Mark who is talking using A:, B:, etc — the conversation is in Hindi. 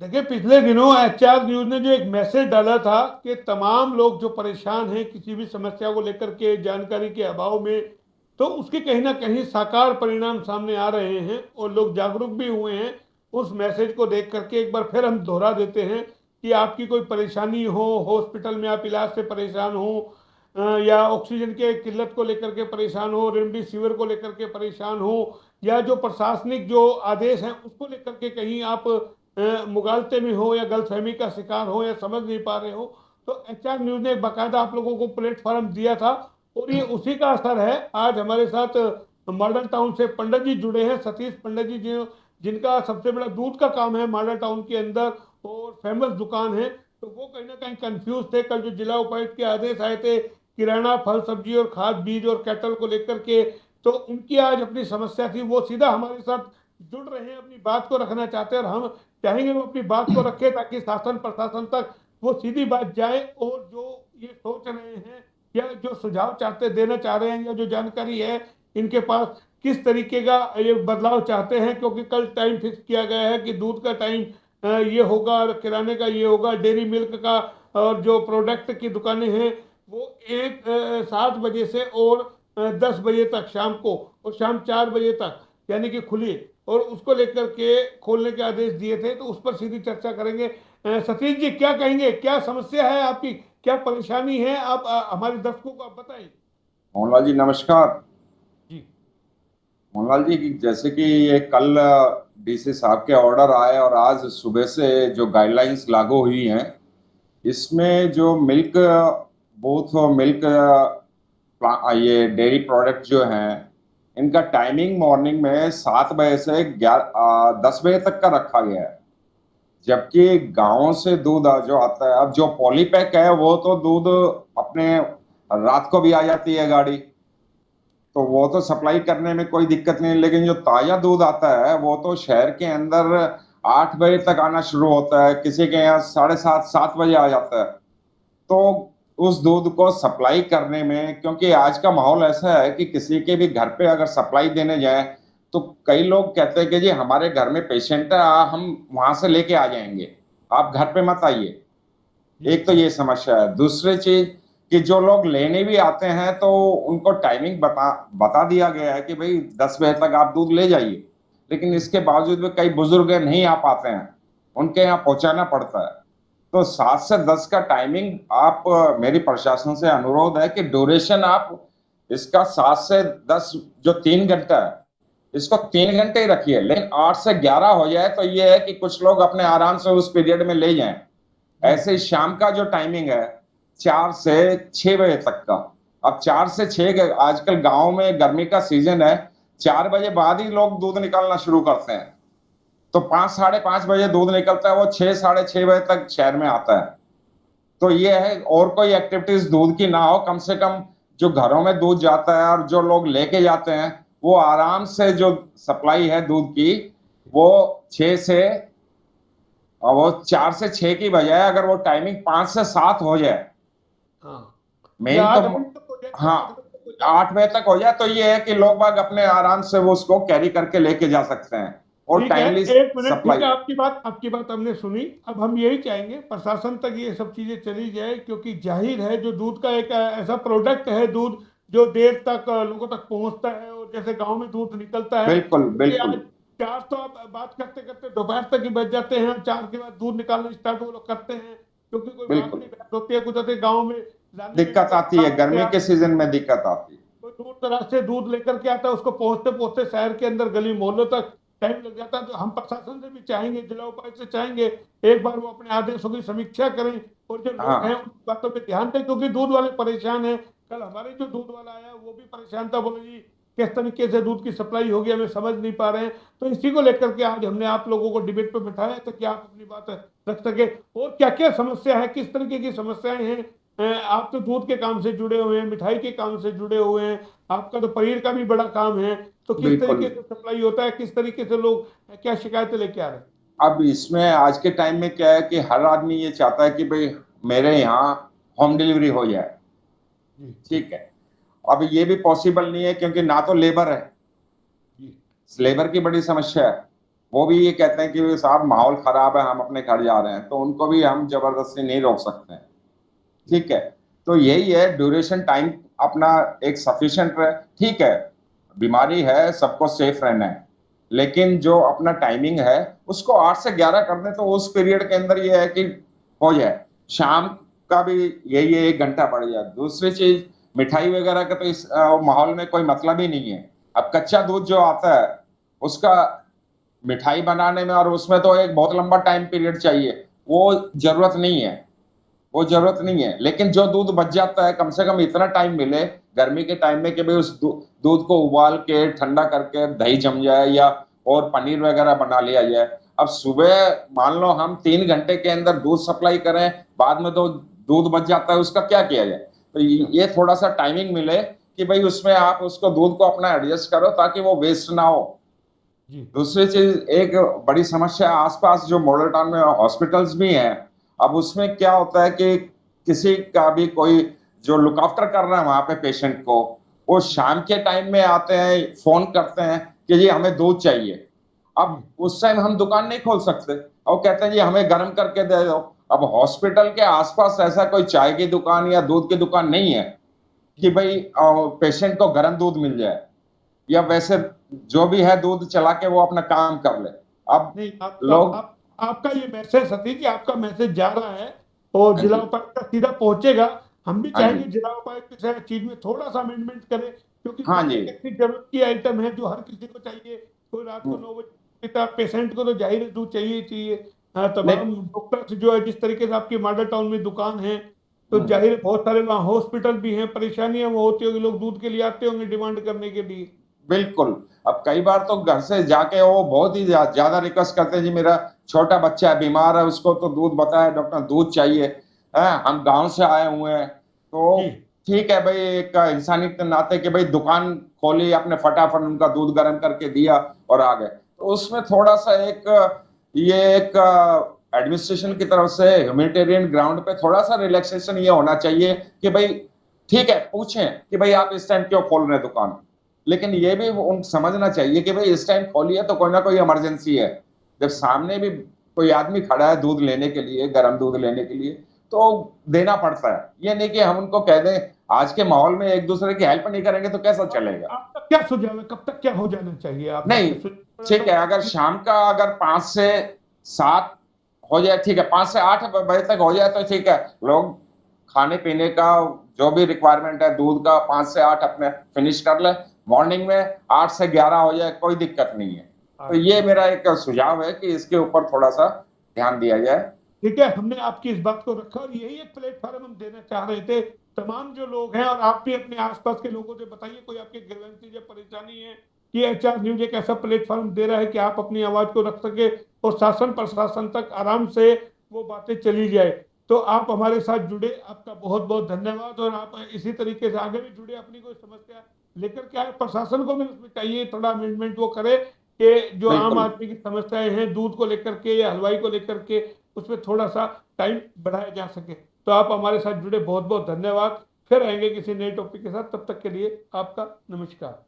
A: देखिए, पिछले दिनों एचआर न्यूज ने जो एक मैसेज डाला था कि तमाम लोग जो परेशान हैं किसी भी समस्या को लेकर के जानकारी के अभाव में, तो उसके कहीं ना कहीं साकार परिणाम सामने आ रहे हैं और लोग जागरूक भी हुए हैं। उस मैसेज को देख करके एक बार फिर हम दोहरा देते हैं कि आपकी कोई परेशानी हो, हॉस्पिटल में आप इलाज से परेशान हो, या ऑक्सीजन के किल्लत को लेकर के परेशान हो, रेमडेसिविर को लेकर के परेशान हो, या जो प्रशासनिक जो आदेश हैं उसको लेकर के कहीं आप मुगालते में हो या गलतफहमी का शिकार हो या समझ नहीं पा रहे हो, तो एचआर न्यूज ने बाकायदा आप लोगों को प्लेटफॉर्म दिया था। और ये उसी का असर है। आज हमारे साथ मॉडल टाउन से पंडित जी जुड़े हैं, सतीश पंडित जी, जो जिनका सबसे बड़ा दूध का काम है मॉडल टाउन के अंदर और फेमस दुकान है। तो वो कहीं ना कहीं कंफ्यूज थे। कल जो जिला उपायुक्त के आदेश आए थे किराना, फल सब्जी और खाद बीज और कैटल को लेकर के, तो उनकी आज अपनी समस्या थी, वो सीधा हमारे साथ जुड़ रहे हैं, अपनी बात को रखना चाहते हैं और हम चाहेंगे वो अपनी बात को रखे ताकि शासन प्रशासन तक वो सीधी बात जाए। और जो ये सोच रहे हैं या जो सुझाव चाहते देना चाह रहे हैं या जो जानकारी है इनके पास, किस तरीके का ये बदलाव चाहते हैं, क्योंकि कल टाइम फिक्स किया गया है कि दूध का टाइम ये होगा, किराने का ये होगा, डेयरी मिल्क का और जो प्रोडक्ट की दुकानें हैं वो 7 बजे से और 10 बजे तक शाम को और शाम 4 बजे तक यानी कि खुली, और उसको लेकर के खोलने के आदेश दिए थे। तो उस पर सीधी चर्चा करेंगे। सतीश जी, क्या कहेंगे, क्या समस्या है आपकी, क्या परेशानी है, आप हमारे दर्शकों को आप बताइए।
B: मोहनलाल जी नमस्कार।
A: जी।
B: मोहनलाल जी जैसे कि ये कल डीसी साहब के ऑर्डर आए और आज सुबह से जो गाइडलाइंस लागू हुई हैं, इसमें जो मिल्क बूथ और मिल्क ये डेयरी प्रोडक्ट जो हैं, इनका टाइमिंग मॉर्निंग में 7 बजे से 10 बजे तक का रखा गया है। जबकि गांव से दूध जो आता है, अब जो पॉलीपैक है वो तो दूध अपने रात को भी आ जाती है गाड़ी, तो वो तो सप्लाई करने में कोई दिक्कत नहीं। लेकिन जो ताजा दूध आता है वो तो शहर के अंदर 8 बजे तक आना शुरू होता है, किसी के यहाँ 7:30 7 बजे आ जाता है। तो उस दूध को सप्लाई करने में, क्योंकि आज का माहौल ऐसा है कि किसी के भी घर पे अगर सप्लाई देने जाए तो कई लोग कहते हैं कि जी हमारे घर में पेशेंट है, हम वहां से लेके आ जाएंगे, आप घर पे मत आइए।
A: जी।
B: एक तो ये समस्या है। दूसरी चीज कि जो लोग लेने भी आते हैं तो उनको टाइमिंग बता बता दिया गया है कि भाई 10 बजे तक आप दूध ले जाइए, लेकिन
A: हम्म।
B: इसके बावजूद भी कई बुजुर्ग नहीं आ पाते हैं, उनके यहाँ पहुंचाना पड़ता है। तो 7 से 10 का टाइमिंग आप मेरी प्रशासन से अनुरोध है कि ड्यूरेशन आप इसका 7 से 10, जो 3 घंटा है, इसको 3 घंटे ही रखिए, लेकिन 8 से 11 हो जाए तो ये है कि कुछ लोग अपने आराम से उस पीरियड में ले जाएं।
A: जी।
B: ऐसे ही शाम का जो टाइमिंग है 4 से 6 बजे तक का। अब 4 से 6 आजकल गांव में गर्मी का सीजन है, 4 बजे बाद ही लोग दूध निकालना शुरू करते हैं, तो 5 साढ़े 5 बजे दूध निकलता है, वो 6 साढ़े 6 बजे तक शहर में आता है। तो ये है, और कोई एक्टिविटीज दूध की ना हो, कम से कम जो घरों में दूध जाता है और जो लोग लेके जाते हैं वो आराम से जो सप्लाई है दूध की, वो 6 से, और वो 4 से 6 की बजाय अगर वो टाइमिंग 5 से 7 हो जाए,
A: हाँ। या
B: मेन तो,
A: 8 बजे तक हो जाए, या
B: हाँ,
A: 8 बजे तक हो जाए।
B: 8 बजे तक हो जाए तो ये है कि लोग बाग अपने आराम से वो उसको कैरी करके लेके जा सकते हैं और
A: ठीक है,
B: टाइमली
A: 1 मिनट, ठीक
B: सप्लाई।
A: है, आपकी बात हमने सुनी। अब हम यही चाहेंगे प्रशासन तक ये सब चीजें चली जाए, क्योंकि जाहिर है जो दूध का एक ऐसा प्रोडक्ट है दूध जो देर तक लोगों तक पहुंचता है, और जैसे गांव में दूध निकलता है,
B: बिल्कुल
A: क्योंकि
B: बिल्कुल।
A: आज 4 तो आप बात करते करते दोपहर तक ही बच जाते हैं, 4 के बाद दूध निकालना स्टार्ट वो लोग करते हैं, क्योंकि कोई
B: बिल्कुल
A: भागनी भैंस होती है, कुछ होते गाँव में लाने में भी
B: दिक्कत
A: कोई
B: आती है,
A: बाहर से
B: गर्मी के सीजन में दिक्कत आती है।
A: कोई दूर दराज से दूध लेकर के आता है, उसको पहुंचते पहुंचते शहर के अंदर गली मोहल्लों तक टाइम लग जाता है। तो हम प्रशासन से भी चाहेंगे, जिला उपायुक्त से चाहेंगे, एक बार वो अपने आदेशों की समीक्षा करें और जो लोग हैं
B: हाँ।
A: उन बातों पे ध्यान दें, क्योंकि दूध वाले परेशान हैं। कल हमारे जो दूध वाला आया वो भी परेशान था, बोले जी किस तरीके से दूध की सप्लाई होगी हमें समझ नहीं पा रहे हैं। तो इसी को लेकर के आज हमने आप लोगों को डिबेट पे बिठाया तो क्या आप अपनी बात रख सके, और क्या क्या समस्या है, किस तरीके की समस्याएं हैं। आप तो दूध के काम से जुड़े हुए हैं, मिठाई के काम से जुड़े हुए हैं, आपका तो पनीर का भी बड़ा काम है। तो किस
B: बिल्कुल।
A: तरीके से सप्लाई होता है, किस तरीके से लोग क्या शिकायतें लेके आ रहे हैं।
B: अब इसमें आज के टाइम में क्या है कि हर आदमी ये चाहता है कि भाई मेरे यहाँ होम डिलीवरी हो जाए।
A: जी।
B: ठीक है। अब ये भी पॉसिबल नहीं है क्योंकि ना तो लेबर है,
A: जी।
B: लेबर की बड़ी समस्या है, वो भी ये कहते हैं कि साहब माहौल खराब है, हम अपने घर जा रहे हैं, तो उनको भी हम जबरदस्ती नहीं रोक सकते हैं। ठीक है। तो यही है, ड्यूरेशन टाइम अपना एक सफिशिएंट रहे। ठीक है, बीमारी है, सबको सेफ रहना है, लेकिन जो अपना टाइमिंग है उसको 8 से 11 कर दें, तो उस पीरियड के अंदर ये है कि हो जाए। शाम का भी यही है, 1 घंटा बढ़ जाए। दूसरी चीज, मिठाई वगैरह का तो इस माहौल में कोई मतलब ही नहीं है। अब कच्चा दूध जो आता है उसका मिठाई बनाने में और उसमें तो एक बहुत लंबा टाइम पीरियड चाहिए, वो जरूरत नहीं है। वो जरूरत नहीं है, लेकिन जो दूध बच जाता है, कम से कम इतना टाइम मिले गर्मी के टाइम में कि भाई उस दूध को उबाल के ठंडा करके दही जम जाए या और पनीर वगैरह बना लिया जाए। अब सुबह मान लो हम 3 घंटे के अंदर दूध सप्लाई करें, बाद में तो दूध बच जाता है, उसका क्या किया जाए? तो ये थोड़ा सा टाइमिंग मिले कि भाई उसमें आप उसको दूध को अपना एडजस्ट करो ताकि वो वेस्ट ना हो।
A: जी
B: दूसरी चीज, एक बड़ी समस्या आसपास जो मॉडल टाउन में हॉस्पिटल्स भी हैं। अब उसमें क्या होता है कि किसी का भी कोई जो लुक आफ्टर कर रहा है वहां पे पेशेंट को, वो शाम के टाइम में आते हैं, फोन करते हैं कि जी हमें दूध चाहिए। अब
A: जी
B: उस टाइम हम दुकान नहीं खोल सकते, और कहते हैं जी हमें गर्म करके दे दो। अब हॉस्पिटल के आसपास ऐसा कोई चाय की दुकान या दूध की दुकान नहीं है कि
A: जी
B: भाई पेशेंट को गर्म दूध मिल जाए, या वैसे जो भी है दूध चला के वो अपना काम कर ले। अब
A: नहीं,
B: लोग,
A: आपका ये मैसेज सतीश जी, आपका मैसेज जा रहा है और
B: हाँ
A: जिला
B: जी,
A: उपायुक्त तक सीधा पहुंचेगा। हम भी
B: हाँ जी,
A: चाहेंगे जिला उपायुक्त इस चीज में थोड़ा सा अमेंडमेंट करे, क्योंकि
B: हाँ
A: दूध
B: जी,
A: एक ऐसी जरूरत की आइटम है जो हर किसी को चाहिए। कोई रात को 9 बजे तक पेशेंट को तो जाहिर है दूध चाहिए ही चाहिए। हाँ,
B: लेकिन
A: तमाम डॉक्टर्स जो है जिस तरीके से आपकी मॉडल टाउन में दुकान है, तो जाहिर है बहुत सारे वहाँ हॉस्पिटल भी हैं, परेशानियां वो होती होगी, लोग दूध के लिए आते होंगे डिमांड करने के लिए।
B: बिल्कुल। अब कई बार तो घर से जाके वो बहुत ही ज्यादा रिक्वेस्ट करते हैं, जी मेरा छोटा बच्चा है, बीमार है, उसको तो दूध बताया डॉक्टर, दूध चाहिए है, हम गांव से आए हुए हैं। तो
A: जी
B: ठीक है भाई, एक इंसानियत के नाते कि भाई दुकान खोली, आपने फटाफट उनका दूध गर्म करके दिया और आ गए। तो उसमें थोड़ा सा ये एक एडमिनिस्ट्रेशन की तरफ से ह्यूमैनिटेरियन ग्राउंड पे थोड़ा सा रिलैक्सेशन ये होना चाहिए कि भाई ठीक है, पूछें कि भाई आप इस टाइम क्यों खोल रहे हैं दुकान, लेकिन ये भी उन समझना चाहिए कि भाई इस टाइम खोली है तो कोई ना कोई इमरजेंसी है। जब सामने भी कोई आदमी खड़ा है दूध लेने के लिए, गर्म दूध लेने के लिए, तो देना पड़ता है। ये नहीं कि हम उनको कह दें, आज के माहौल में एक दूसरे की हेल्प नहीं करेंगे तो कैसा चलेगा?
A: आपका क्या सुझाव है, कब तक क्या हो जाना चाहिए? आप
B: नहीं,
A: अपने सुझाव थोड़ा
B: ठीक है, अगर
A: सा।
B: शाम का अगर 5 से 7 हो जाए, ठीक है, 5 से 8 बजे तक हो जाए तो ठीक है। लोग खाने पीने का जो भी रिक्वायरमेंट है दूध का 5 से 8 अपने फिनिश कर ले। मॉर्निंग में 8 से 11 हो जाए, कोई दिक्कत नहीं है। तो ये मेरा एक सुझाव है कि इसके ऊपर थोड़ा सा ध्यान दिया जाए।
A: ठीक है, हमने आपकी इस बात को रखा और यही एक प्लेटफॉर्म हम देना चाह रहे थे। तमाम जो लोग हैं, और आप भी अपने आसपास के लोगों से बताइए कोई आपकी ग्रीवेंसेस या परेशानी है, कि एचआर न्यूज एक ऐसा प्लेटफॉर्म दे रहा है कि आप अपनी आवाज को रख सके और शासन प्रशासन तक आराम से वो बातें चली जाए। तो आप हमारे साथ जुड़े, आपका बहुत बहुत धन्यवाद। और आप इसी तरीके से आगे भी जुड़े, अपनी कोई समस्या लेकर के आए। प्रशासन को भी उसमें चाहिए थोड़ा अमेंडमेंट वो करे कि जो आम
B: बिल्कुल।
A: आदमी की समस्याएं हैं दूध को लेकर के या हलवाई को लेकर के, उसमें थोड़ा सा टाइम बढ़ाया जा सके। तो आप हमारे साथ जुड़े, बहुत बहुत धन्यवाद। फिर आएंगे किसी नए टॉपिक के साथ, तब तक के लिए आपका नमस्कार।